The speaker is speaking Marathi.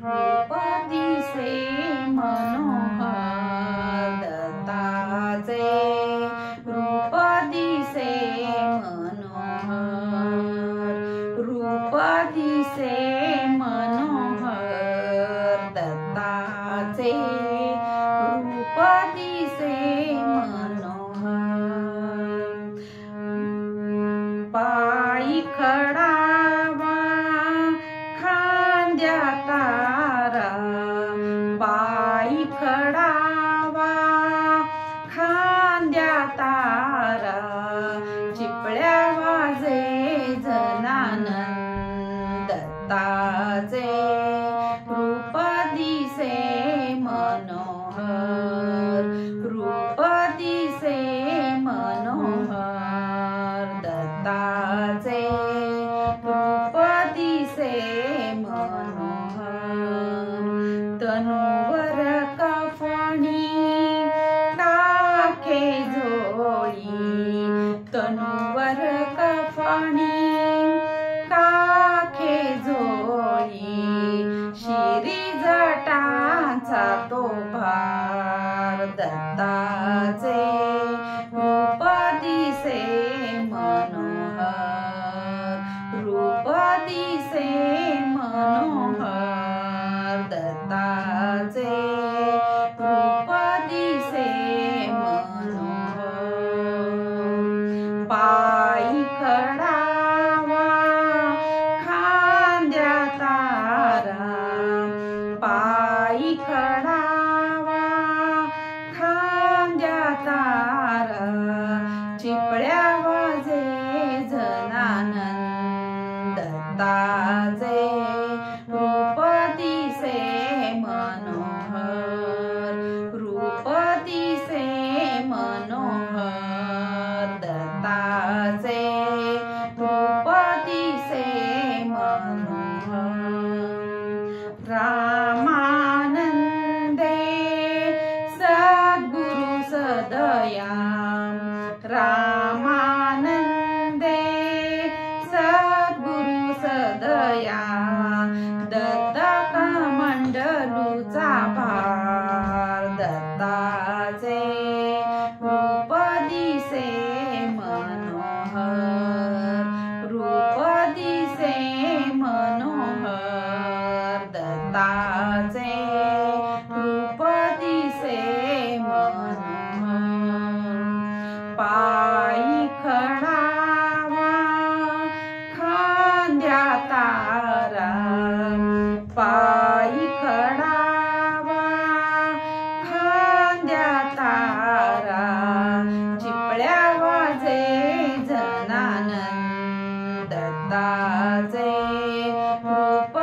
रूप दिसे मनोहर दत्ताचे रूप दिसे मनोहर रूप दिसे मनोहर दत्ताचे रूप दिसे मनोहर पायी खडावा खांद्या तारा पायी खडावा खांद्या तारा चिपळ्या वाजे जनानंद दत्ताचे रूप दिसे मनोहर रूप दिसे मनोहर दत्ताचे रूप दिसे मनोहर तनुवर कफणी टाके झोळी तनुवर कफणी काखे झोळी शिरी जटांचा तो भार दत्ताचे रूप दिसे मनोहर रूप दिसे मनोहर दत्ताचे रूप दिसे मनोहर पायी खडावा खांद्या तारा पायी खडावा खांद्या तारा चिपळ्या वाजे जनानंद दत्ताचे रूप दिसे मनोहर रूप दिसे मनोहर दत्ताचे रूप दिसे मनोहर रामानंदे सद्गुरु सदया रामानंदे सद्गुरु सदया दत्त कमंडलूचा भार दत्ताचे रूप दिसे मनोहर रूप दिसे मनोहर दत्ताचे रूप दिसे मनोहर पायी खडावा खांद्या तारा पायी खडावा खांद्या तारा चिपळ्या वाजे जनानंद दत्ताचे रूप